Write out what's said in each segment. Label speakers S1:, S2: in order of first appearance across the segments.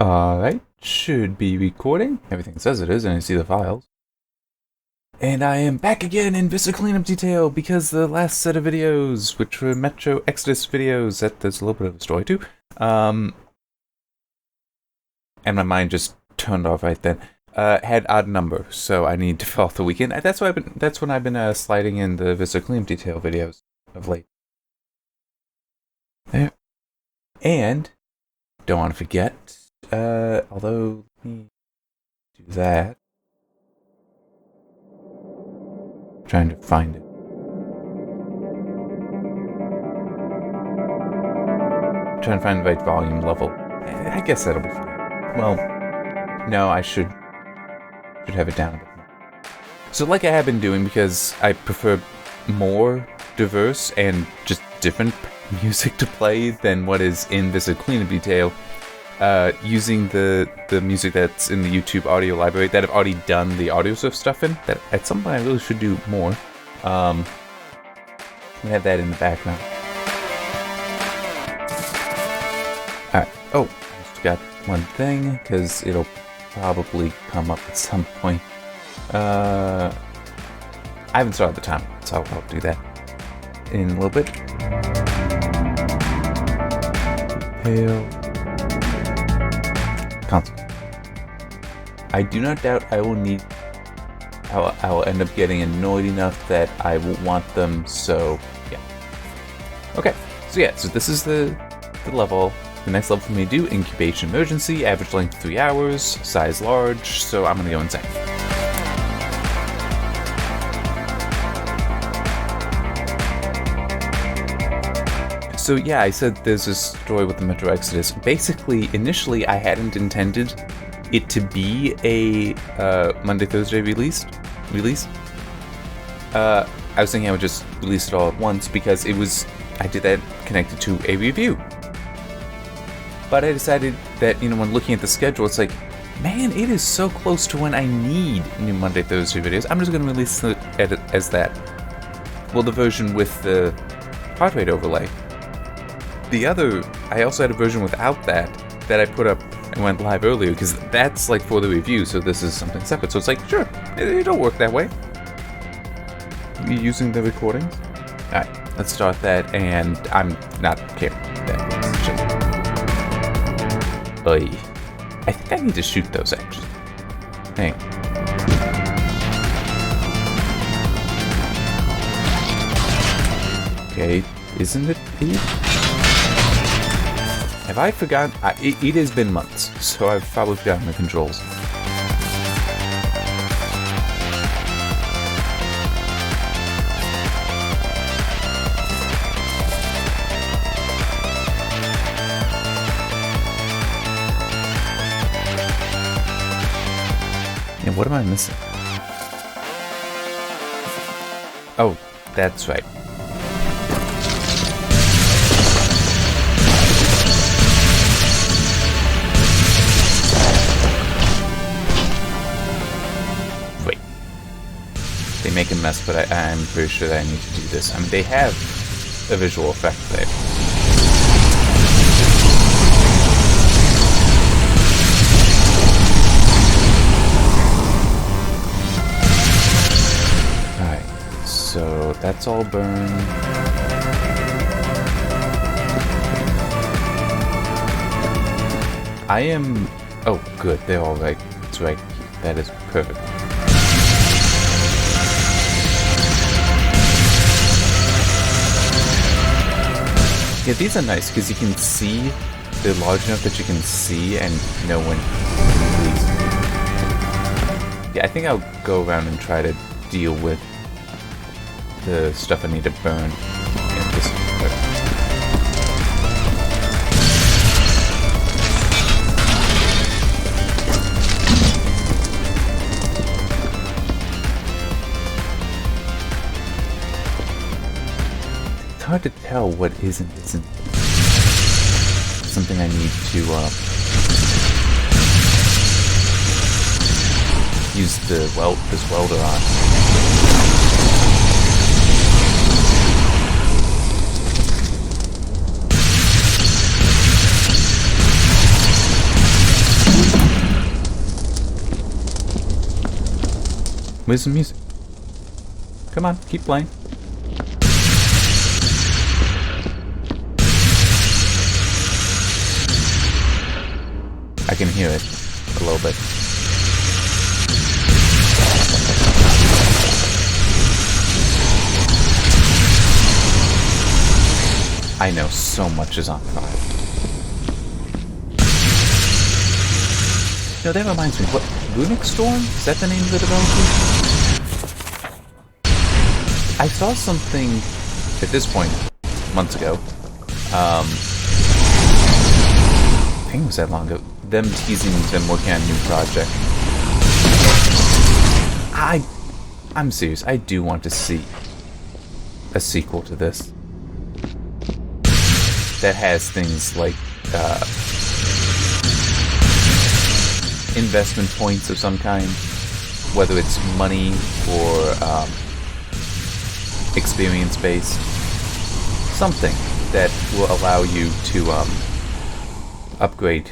S1: Alright, should be recording. Everything says it is, and I see the files. And I am back again in Viscera cleanup detail because the last set of videos, which were Metro Exodus videos, that there's a little bit of a story too. And my mind just turned off right then. Had odd number, so I need to fill out the weekend. That's when I've been sliding in the Viscera cleanup detail videos of late. There. And don't want to forget. Although, let me do that. Trying to find it. Trying to find the right volume level. I guess that'll be fine. Well, no, I should have it down a bit more. So like I have been doing, because I prefer more diverse and just different music to play than what is in Viscera cleanup detail. Using the music that's in the YouTube audio library that I've already done the audio stuff in. That at some point I really should do more. I'm gonna have that in the background. Alright. Oh, I just got one thing, because it'll probably come up at some point. I haven't started the time, so I'll do that in a little bit. Pale. Console. I do not doubt I will end up getting annoyed enough that I will want them, so yeah. Okay, so this is the level. The next level for me to do, Incubation Emergency, average length 3 hours, size large, so I'm gonna go insane. So yeah, I said there's this story with the Metro Exodus. Basically, initially I hadn't intended it to be a Monday, Thursday release. I was thinking I would just release it all at once because I did that connected to a review. But I decided that, when looking at the schedule, it's like, man, it is so close to when I need new Monday, Thursday videos. I'm just going to release it as that. Well, the version with the heart rate overlay. I also had a version without that I put up and went live earlier, because that's like for the review, so this is something separate. So it's like, sure, it'll work that way. You using the recordings? Alright, let's start that, and I'm not caring. That's just... Oy. I think I need to shoot those, actually. Hang on. Okay, isn't it? Have I forgotten? It has been months, so I've probably forgotten the controls. And what am I missing? Oh, that's right. They make a mess, but I'm pretty sure that I need to do this. I mean, they have a visual effect there. Alright, so that's all burned. Oh, good, they're all right. It's right. That is perfect. Yeah, these are nice because you can see, they're large enough that you can see and know when to release. Yeah, I think I'll go around and try to deal with the stuff I need to burn. Yeah, this It's hard to tell what isn't. Something I need to use this welder on. Where's the music? Come on, keep playing. I can hear it a little bit. I know so much is on fire. No, that reminds me. What? Runic Storm? Is that the name of the developer? I saw something at this point months ago. I think it was that long ago. Them teasing them working on a new project. I'm serious. I do want to see a sequel to this that has things like investment points of some kind, whether it's money or experience based, something that will allow you to upgrade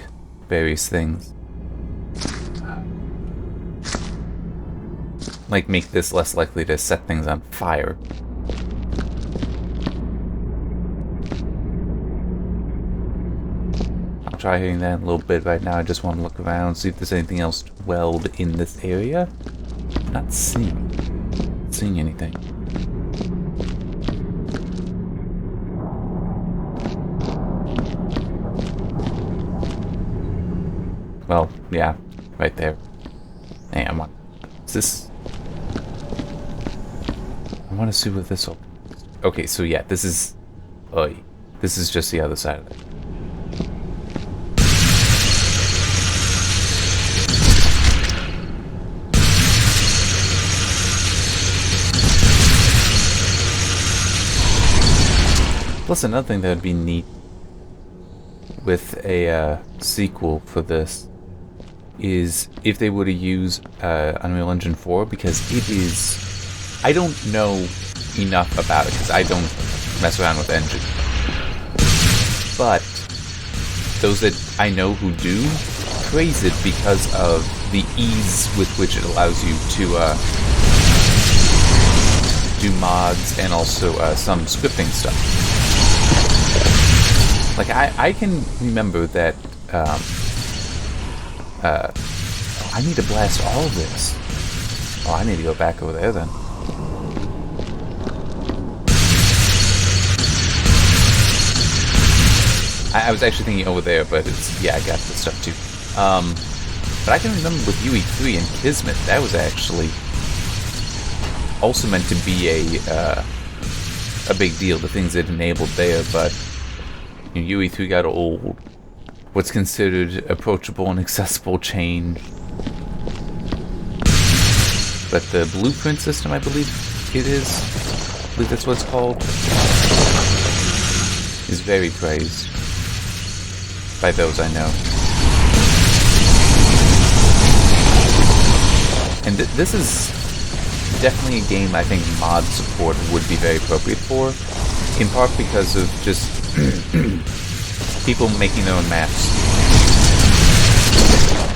S1: various things. Like make this less likely to set things on fire. I'll try hitting that in a little bit right now. I just want to look around, see if there's anything else dwelled in this area. I'm not seeing anything. Well, yeah, right there. Hey, I'm on. Is this? I want to see what this will. Okay, so yeah, this is. This is just the other side of it. Plus, another thing that would be neat with a sequel for this is if they were to use Unreal Engine 4, because it is... I don't know enough about it, because I don't mess around with Engine. But those that I know who do praise it because of the ease with which it allows you to do mods and also some scripting stuff. Like, I can remember that, I need to blast all of this. Oh, I need to go back over there then. I was actually thinking over there, but it's, yeah, I got this stuff too. But I can remember with UE3 and Kismet, that was actually also meant to be a big deal, the things it enabled there, but UE3 got old. What's considered approachable and accessible changed. But the blueprint system, I believe it is, I believe that's what it's called, is very praised by those I know. And this is definitely a game I think mod support would be very appropriate for, in part because of just people making their own maps.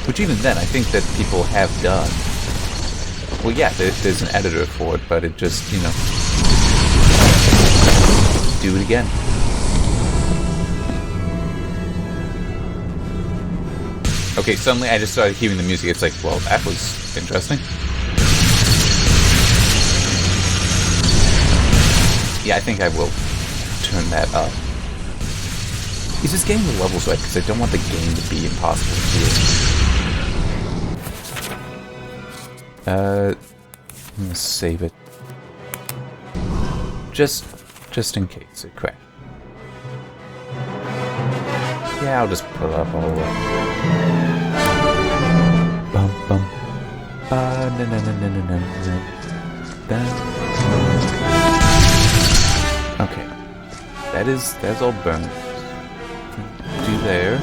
S1: Which even then, I think that people have done. Well, yeah, there's an editor for it, but it just, you know, do it again. Okay, suddenly I just started hearing the music. It's like, well, that was interesting. Yeah, I think I will turn that up. Is this getting the levels right? Because I don't want the game to be impossible to do. I'm gonna save it. Just in case it crashed. Yeah, I'll just put it up all the way. Bum bum. Na na na na na na na. Okay. That's all burned. Do there.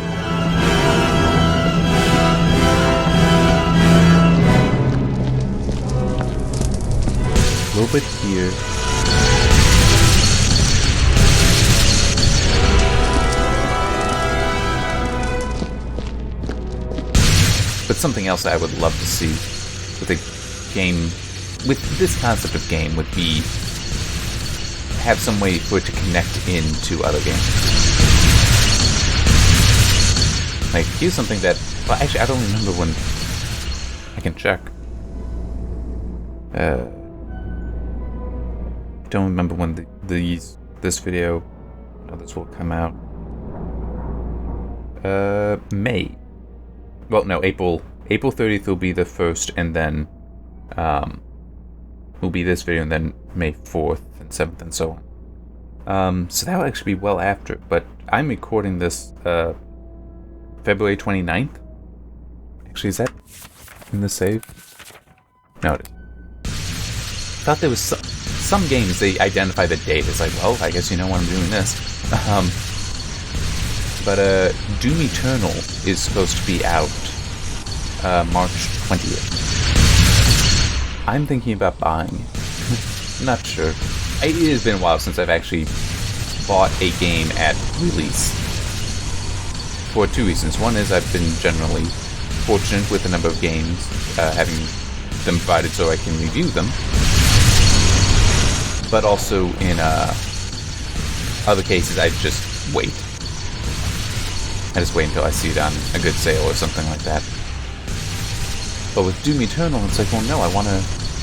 S1: A little bit here. But something else I would love to see with a game with this concept of game would be have some way for it to connect into other games. Like, here's something that, well, actually, I don't remember when. I can check. Don't remember when this video, this will come out. May. Well, no, April 30th will be the first, and then will be this video, and then May 4th and 7th and so on. So that will actually be well after, but I'm recording this February 29th. Actually, is that in the save? No, it is. Thought there was some games they identify the date. It's like, well, I guess you know when I'm doing this. But Doom Eternal is supposed to be out March 20th. I'm thinking about buying it. Not sure. It has been a while since I've actually bought a game at release. For two reasons. One is I've been generally fortunate with a number of games, having them provided so I can review them. But also in other cases, I just wait. I just wait until I see it on a good sale or something like that. But with Doom Eternal, it's like, well, no, I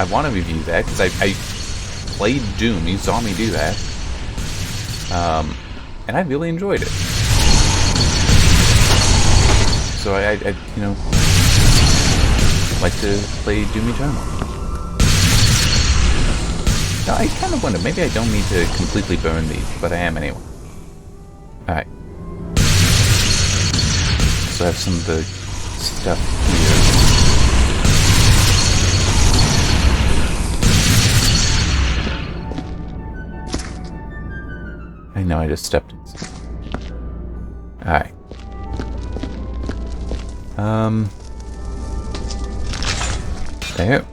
S1: wanna review that because I played Doom. You saw me do that, and I really enjoyed it. So I you know, like to play Doom Eternal. Now, I kind of wonder, maybe I don't need to completely burn these, but I am anyway. Alright. So I have some of the stuff here. I know I just stepped inside. Alright. There.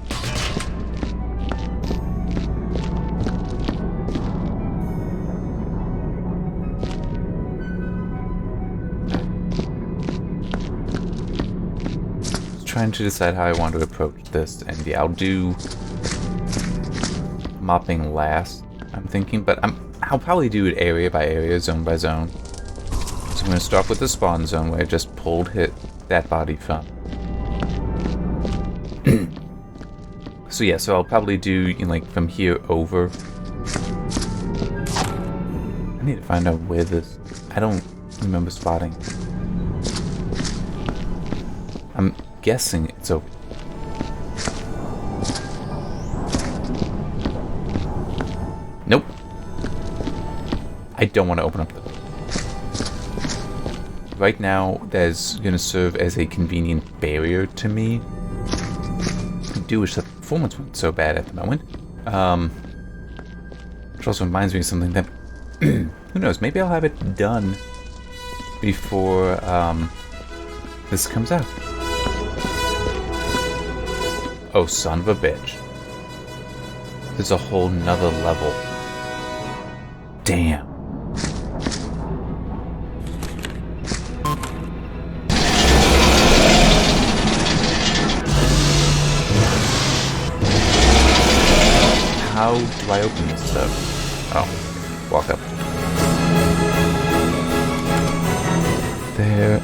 S1: Trying to decide how I want to approach this, and yeah, I'll do mopping last, I'm thinking, but I'll probably do it area by area, zone by zone. So I'm going to start with the spawn zone where I just hit that body from. So yeah, so I'll probably do, you know, like from here over. I need to find out where this, I don't remember spotting. I'm guessing it's over. Nope. I don't want to open up the door. Right now, that's going to serve as a convenient barrier to me. I do wish the performance wasn't so bad at the moment. Which also reminds me of something that, who knows, maybe I'll have it done before this comes out. Oh, son of a bitch. There's a whole nother level. Damn. How do I open this stuff? Oh, walk up. There.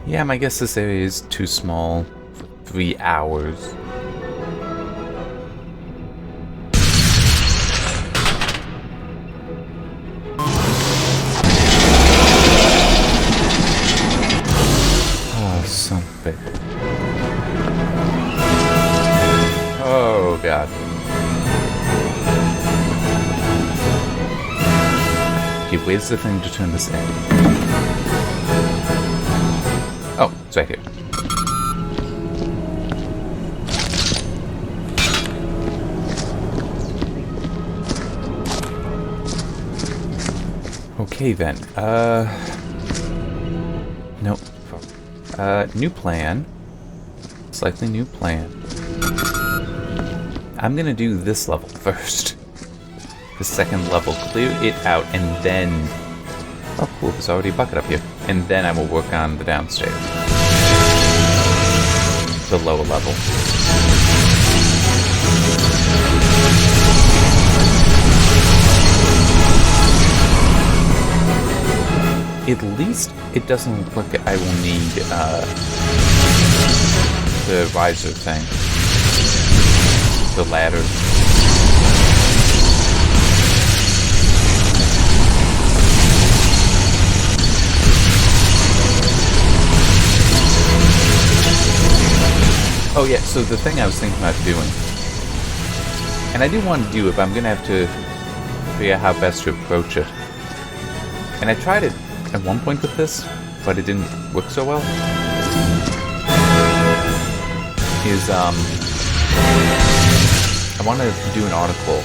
S1: Yeah, I guess this area is too small for 3 hours. Oh, something. Oh, God. Okay, where's the thing to turn this in? Oh, it's right here. Okay then. Nope. New plan. Slightly new plan. I'm gonna do this level first. The second level. Clear it out and then... Oh cool, there's already a bucket up here. And then I will work on the downstairs. the lower level. At least it doesn't look like I will need the riser thing. The ladder. Oh yeah, so the thing I was thinking about doing, and I do want to do it, but I'm going to have to figure out how best to approach it. And I tried it at one point with this, but it didn't work so well. I want to do an article.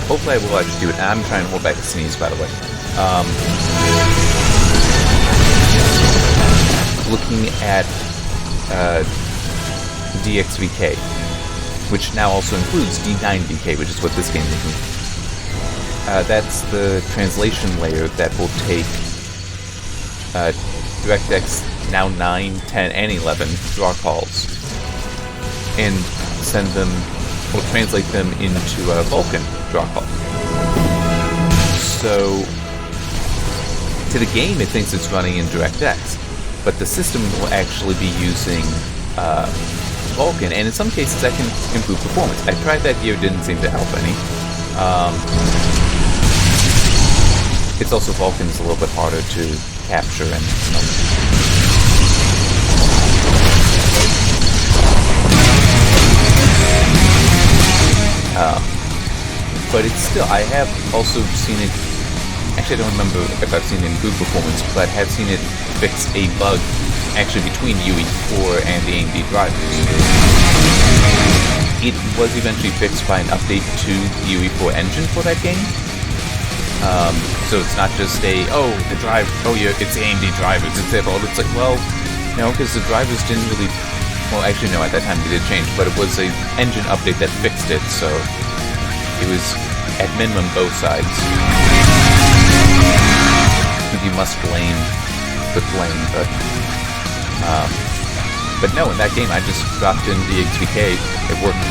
S1: Hopefully I will actually do it. I'm trying to hold back a sneeze, by the way. Looking at DXVK, which now also includes D9VK, which is what this game is. That's the translation layer that will take DirectX now 9, 10, and 11 draw calls and send them, or translate them into a Vulkan draw call. So, to the game it thinks it's running in DirectX, but the system will actually be using Vulkan, and in some cases that can improve performance. I tried that here, didn't seem to help any. It's also Vulkan's a little bit harder to capture and but it's still, I have also seen it, actually I don't remember if I've seen it improve performance, but have seen it fix a bug actually between UE4 and the AMD drivers. It was eventually fixed by an update to the UE4 engine for that game. So it's not just a, it's AMD drivers, it's their fault. It's like, well, no, because the drivers didn't really, well, actually no, at that time they did change, but it was a engine update that fixed it, so it was, at minimum, both sides. You must blame the blame, but no, in that game I just dropped in DXVK, it worked.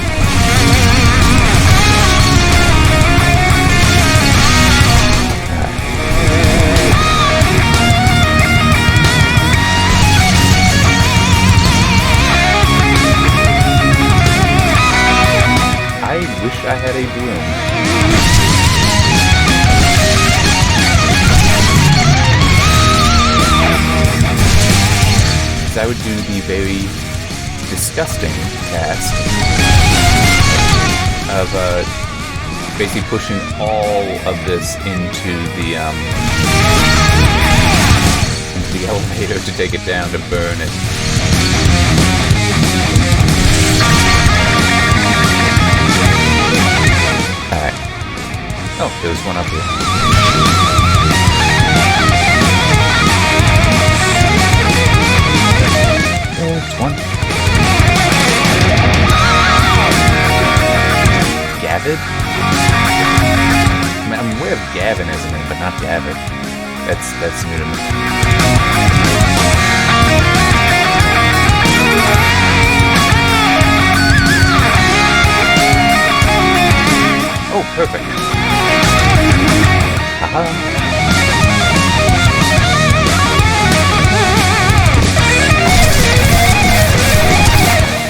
S1: I wish I had a broom. I would do the very disgusting task of basically pushing all of this into the elevator to take it down to burn it. Alright. Oh, there's one up here. There's one. Gavid? I mean, I'm aware of Gavin as a name, but not Gavid. That's new to me. Oh, perfect. Haha.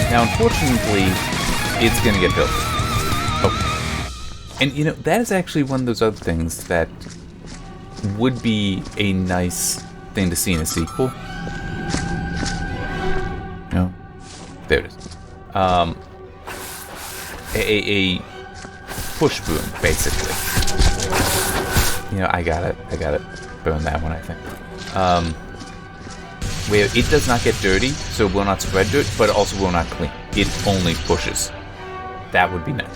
S1: Now, unfortunately, it's going to get built. Oh. And, you know, that is actually one of those other things that would be a nice thing to see in a sequel. No. There it is. A push boom, basically. You know, I got it. Burn that one, I think. Where it does not get dirty, so it will not spread dirt, but it also will not clean. It only pushes. That would be nice.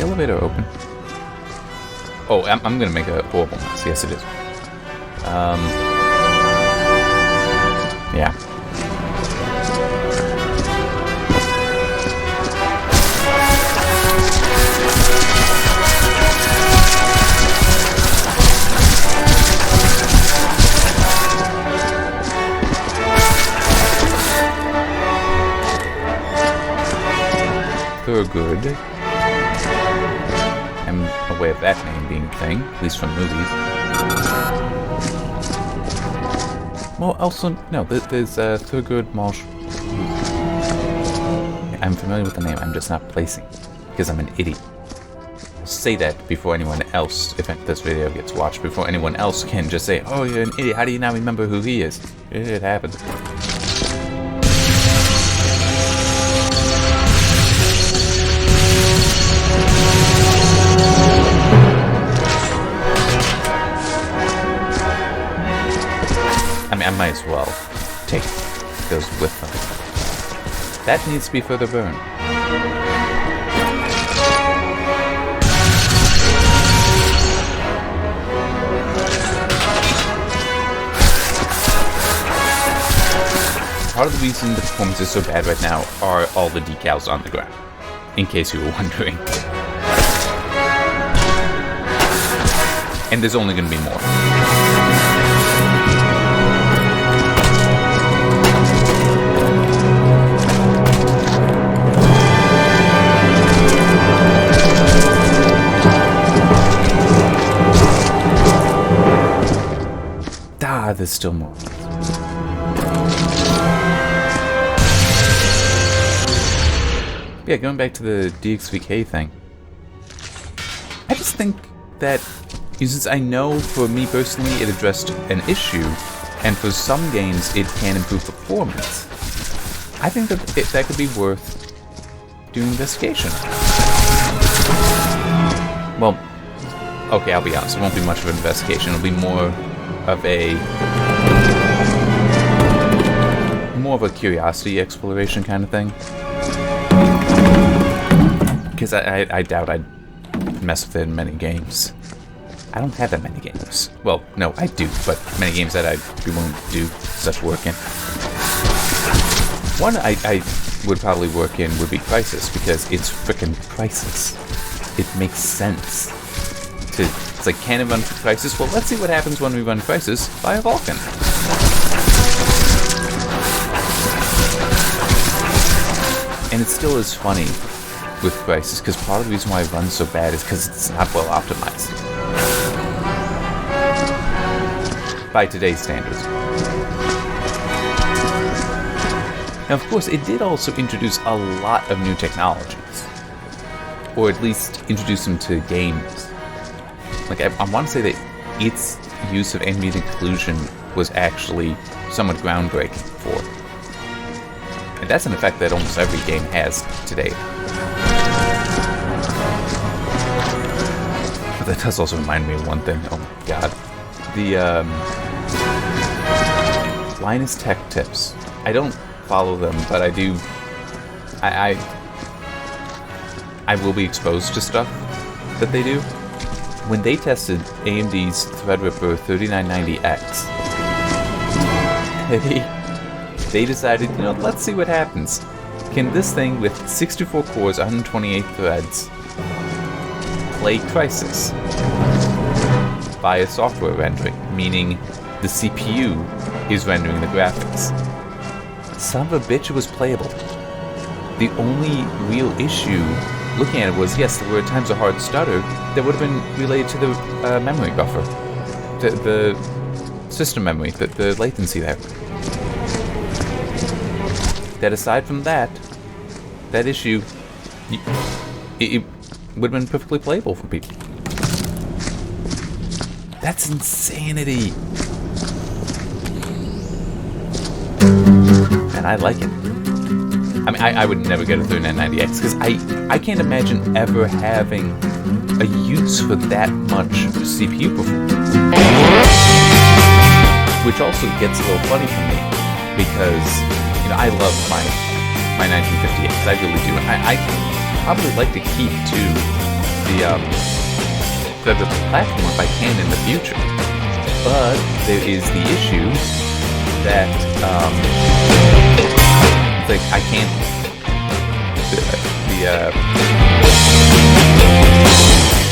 S1: Elevator open. Oh, I'm gonna make a horrible mess. Yes, it is. Yeah. Good. I'm aware of that name being a thing, at least from movies. Well, also, no, there's Thurgood Marsh. I'm familiar with the name, I'm just not placing it, because I'm an idiot. Say that before anyone else, if this video gets watched, before anyone else can just say, oh, you're an idiot, how do you not remember who he is? It happens. I might as well take those with them. That needs to be further burned. Part of the reason the performance is so bad right now are all the decals on the ground, in case you were wondering. And there's only going to be more. There's still more. Yeah, going back to the DXVK thing. I just think that, since I know for me personally it addressed an issue, and for some games it can improve performance, I think that that could be worth doing investigation. Well, okay, I'll be honest, it won't be much of an investigation, it'll be more of a curiosity exploration kind of thing, because I doubt I'd mess with it in many games. I don't have that many games. Well, no, I do, but many games that I'd be willing to do such work in. One I would probably work in would be Crysis, because it's frickin' Crysis. It makes sense. It's like, can it run Crysis? Well, let's see what happens when we run Crysis via Vulkan. And it still is funny with Crysis, because part of the reason why it runs so bad is because it's not well optimized. By today's standards. Now, of course, it did also introduce a lot of new technologies. Or at least introduce them to games. Like, I want to say that its use of ambient occlusion was actually somewhat groundbreaking for it. And that's an effect that almost every game has today. But that does also remind me of one thing. Oh my god. The, Linus Tech Tips. I don't follow them, but I do... I will be exposed to stuff that they do. When they tested AMD's Threadripper 3990X, they decided, let's see what happens. Can this thing with 64 cores, 128 threads, play Crysis via software rendering, meaning the CPU is rendering the graphics? Son of a bitch, it was playable. The only real issue looking at it was, yes, there were at times a hard stutter that would have been related to the memory buffer, the system memory, the latency there. That aside from that issue, it would have been perfectly playable for people. That's insanity. And I like it. I mean, I would never get a 3990X, because I can't imagine ever having a use for that much CPU performance. Which also gets a little funny for me, because, I love my 1958s, I really do. I probably like to keep to the Threadripper platform if I can in the future. But there is the issue that it's like I can't. The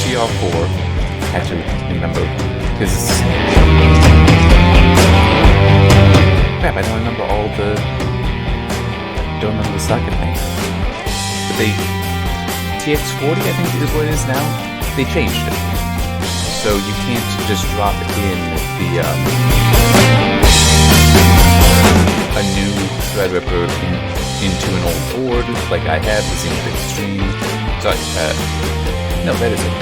S1: TR4 had to remember because it's crap. I don't remember all the. Don't remember the socket names. But they TX40 I think is what it is now. They changed it, so you can't just drop in the a new Threadripper into an old board like I have the Zenith Extreme. Sorry, no, that is it.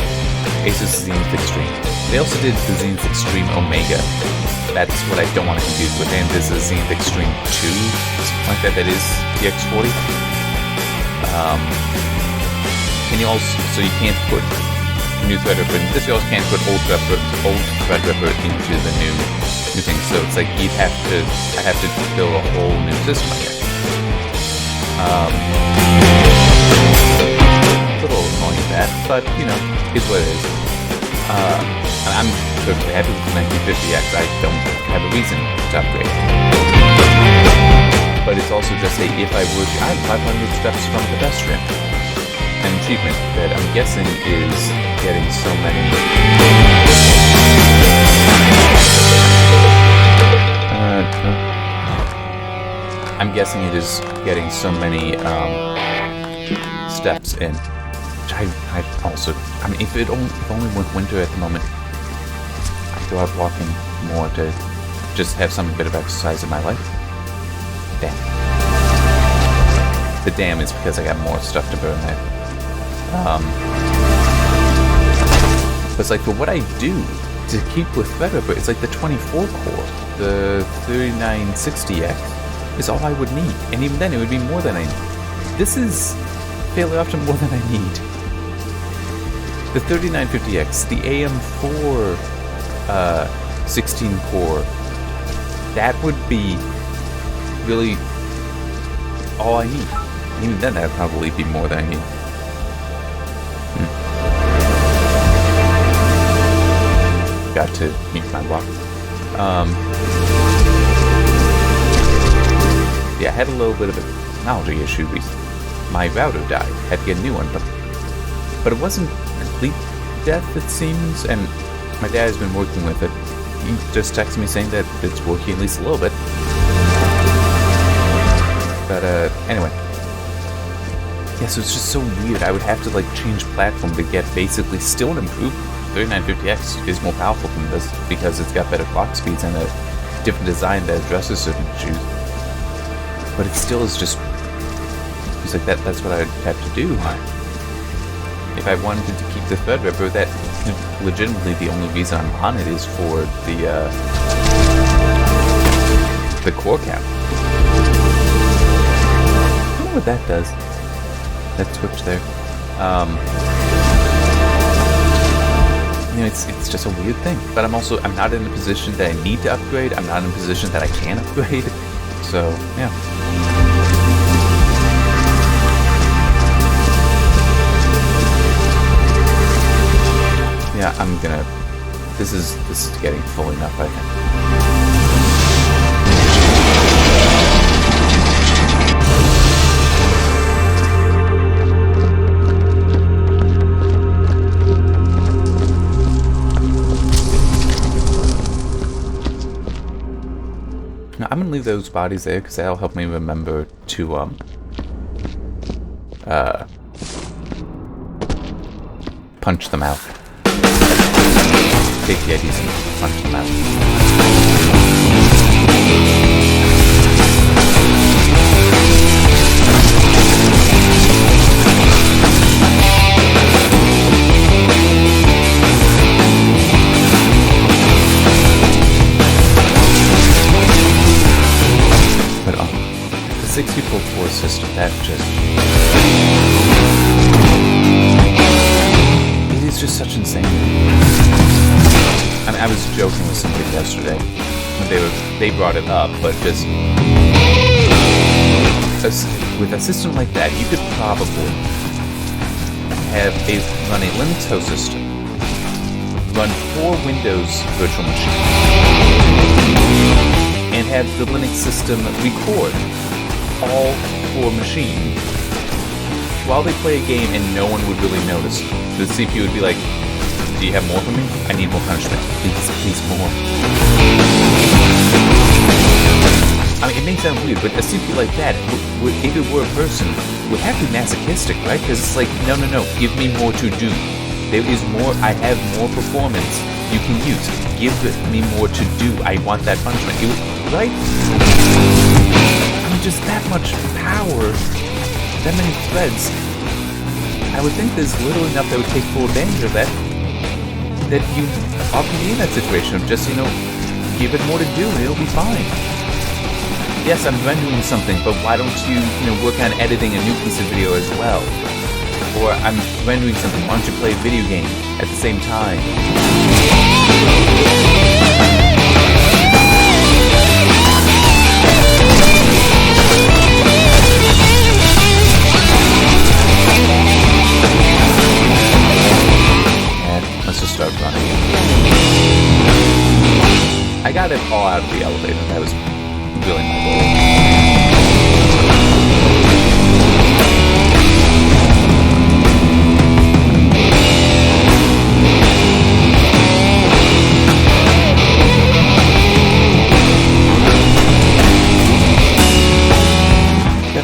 S1: Asus Zenith Extreme. They also did the Zenith Extreme Omega. That's what I don't want to confuse with. And there's a Zenith Extreme 2, something like that. That is TX40. And you also, so you can't put new Threadripper in this. You also can't put old Threadripper into the new thing. So it's like I have to build a whole new system here. A little annoying that, but you know, is what it is. I'm perfectly happy with the 1950X. I don't have a reason to upgrade. But it's also just a if I were to, I'm 500 steps from pedestrian. An achievement that I'm guessing is getting so many. I'm guessing it is getting so many steps in. Which I also, I mean, if only went winter at the moment, I'd go out walking more to just have some bit of exercise in my life. Damn. The damn is because I got more stuff to burn there. But it's like for what I do to keep with Threadripper, it's like the 24 core, the 3960X is all I would need, and even then it would be more than I need. This is fairly often more than I need. The 3950X, the AM4 16 core, that would be really all I need. And even then that would probably be more than I need. Got to mute my lock. Yeah, I had a little bit of a technology issue recently. My router died. Had to get a new one, but it wasn't complete death, it seems. And my dad has been working with it. He just texted me saying that it's working at least a little bit. But anyway. Yeah, so it's just so weird. I would have to like change platform to get basically still an improved 3950X is more powerful than this because it's got better clock speeds and a different design that addresses certain issues. But it still is just, it's like that's what I'd have to do. If I wanted to keep the Threadripper, that legitimately the only reason I'm on it is for the core count. I don't know what that does. That switch there. You know, it's just a weird thing. But I'm not in a position that I need to upgrade. I'm not in a position that I can upgrade. So, yeah. Yeah, I'm gonna. This is getting full enough, I think. Now, I'm gonna leave those bodies there because that'll help me remember to punch them out. Take the IDs and punch them out. But the 64-core system, that just... it is just such insane. I mean, I was joking with somebody yesterday when they brought it up, but just with a system like that, you could probably run a Linux host system run 4 Windows virtual machines and have the Linux system record all 4 machines while they play a game, and no one would really notice. The CPU would be like, do you have more for me? I need more punishment. Please, more. I mean, it may sound weird, but a CPU like that, if it were a person, would have to be masochistic, right? Because it's like, no, give me more to do. There is more, I have more performance you can use. Give me more to do. I want that punishment. Right? I mean, just that much power, that many threads. I would think there's little enough that would take full advantage of that you often be in that situation of just, give it more to do and it'll be fine. Yes, I'm rendering something, but why don't you, work on editing a new piece of video as well? Or I'm rendering something, why don't you play a video game at the same time? And let's just start running. I got it all out of the elevator. That was really my goal.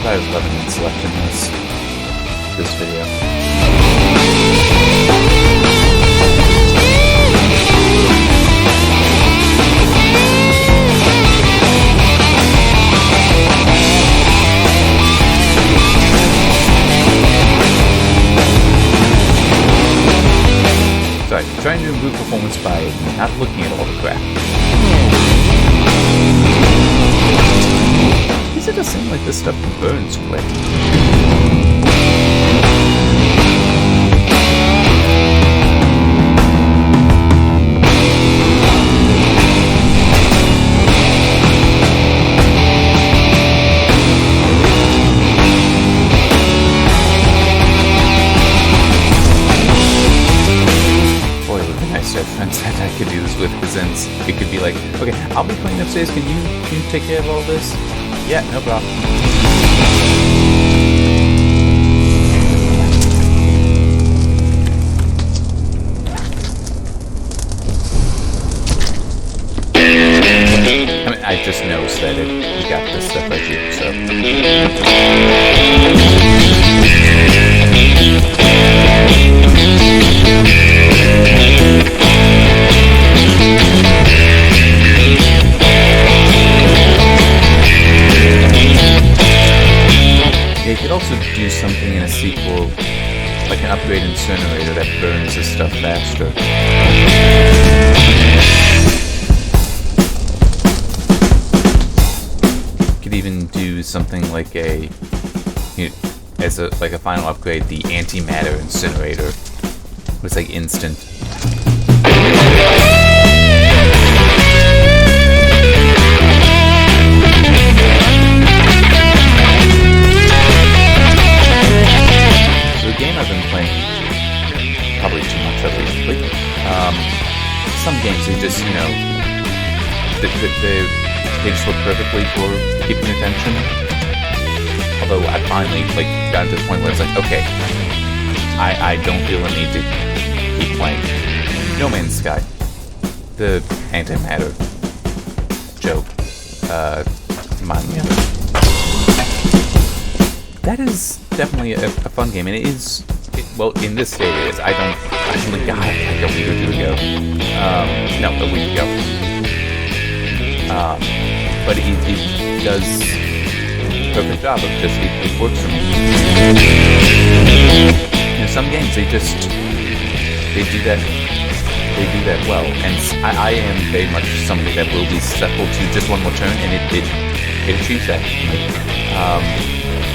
S1: I have 11 minutes left in this video. Sorry, I'm trying to improve performance by not looking at all the crap. It does seem like this stuff burns quick. Boy, it would be nice to have friends that I could do this with, because then it could be like, okay, I'll be playing upstairs, can you take care of all this? Yeah, no problem. I mean, I just noticed that we got this stuff right here, so. They could also do something in a sequel, like an upgrade incinerator that burns this stuff faster. Could even do something like as a final upgrade, the antimatter incinerator. It's like instant. Game I've been playing probably too much of lately. Some games they just they just work perfectly for keeping attention. Although I finally gotten to the point where it's like, okay, I don't feel a need to keep playing. No Man's Sky, the antimatter joke. Remind me of it. That is definitely a fun game, and it is. Well, in this state it is. I only got it like a week or two ago. No, a week ago. But it does a perfect job of just it works for me. Some games they do that well, and I am very much somebody that will be susceptible to just one more turn, and it achieves that.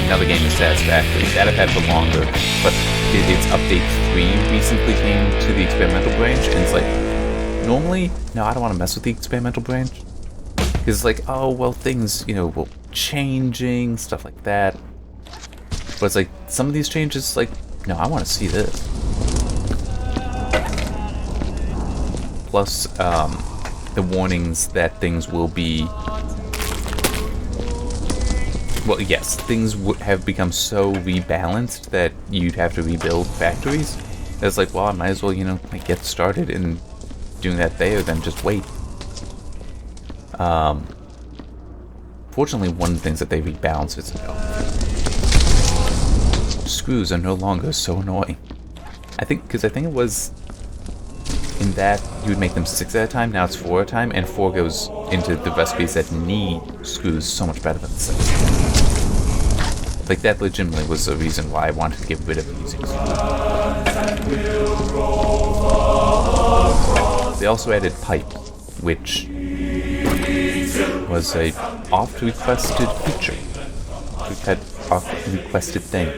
S1: Another game is Satisfactory. That I've had for longer, but its update 3 recently came to the experimental branch, and it's like, normally, no, I don't want to mess with the experimental branch, because it's like, oh, well, things, will changing, stuff like that, but it's like, some of these changes, like, no, I want to see this. plus the warnings that things will be... Well, yes, things have become so rebalanced that you'd have to rebuild factories. It's like, well, I might as well, like get started in doing that there than just wait. Fortunately, one of the things that they rebalance is screws are no longer so annoying. I think it was in that you would make them 6 at a time. Now it's 4 at a time, and 4 goes into the recipes that need screws so much better than 6. Like, that legitimately was the reason why I wanted to get rid of using screws. They also added pipe, which was a oft-requested feature. We've had oft-requested thing.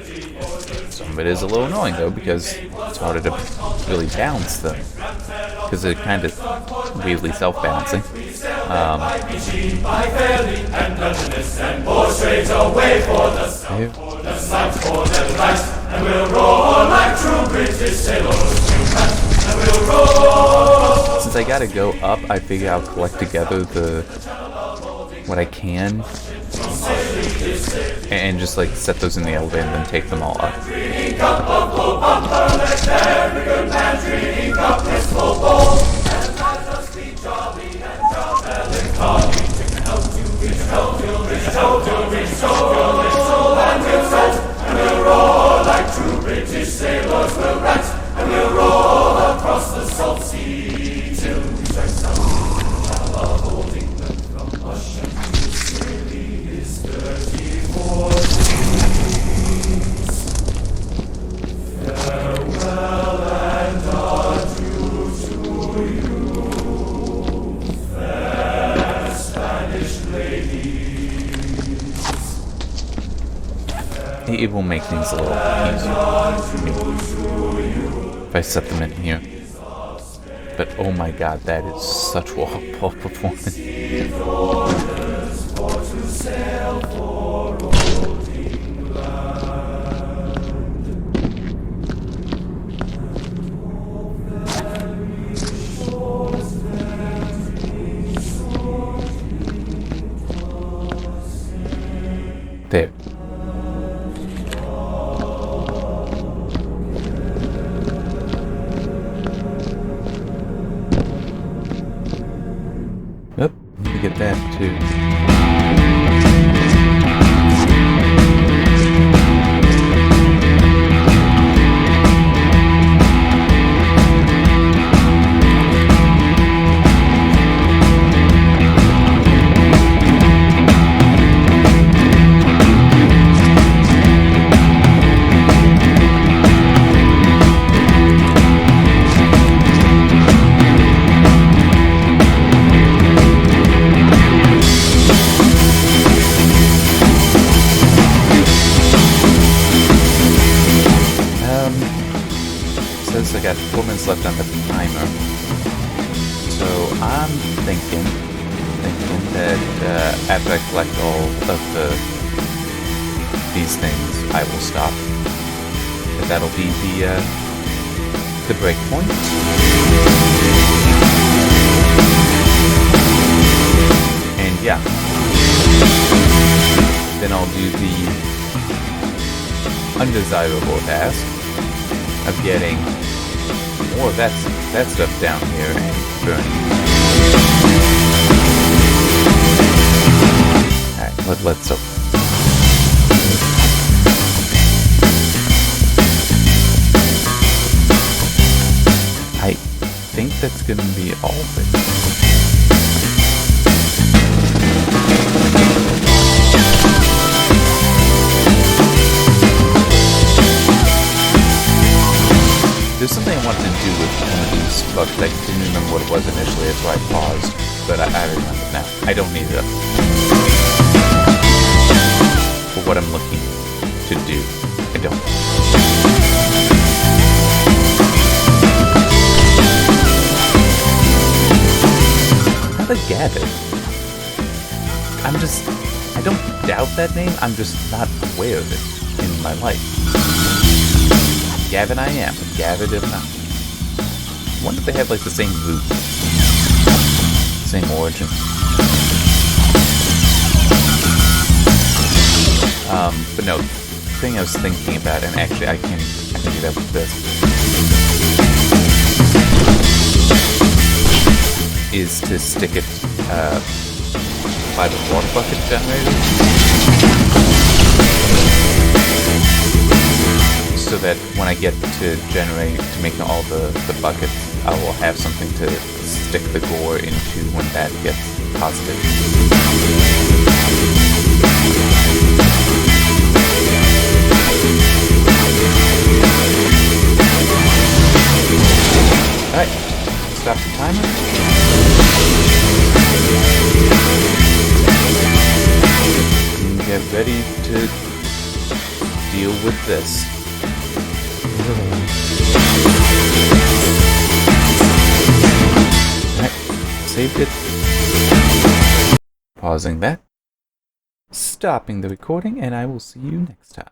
S1: Some of it is a little annoying, though, because it's harder to really balance them. Because they're kind of weirdly self-balancing. Since I gotta go up, I figure I'll collect together what I can and just like set those in the elevator and then take them all up. It will make things a little easier if I set them in here. But oh my god, that is such wall performance. There. Yep, we get that too. I got 4 minutes left on the timer, so I'm thinking that after I collect all of these things, I will stop. But that'll be the break point. And yeah, then I'll do the undesirable task of getting more of that stuff down here and burning. Alright, let's open. I think that's gonna be all of it. There's something I wanted to do with one of these books, but I didn't remember what it was initially, that's why I paused, but I remember now. I don't need it for what I'm looking to do. I don't. Another Gavin. I don't doubt that name, I'm just not aware of it in my life. Gavin I am, but Gavin if not. I wonder if they have like the same root. Same origin. But no, the thing I was thinking about, and actually I can do that with this, is to stick it by the water bucket generator, so that when I get to making all the buckets, I will have something to stick the gore into when that gets positive. Alright, stop the timer. And get ready to deal with this. Alright, saved it. Pausing that. Stopping the recording, and I will see you next time.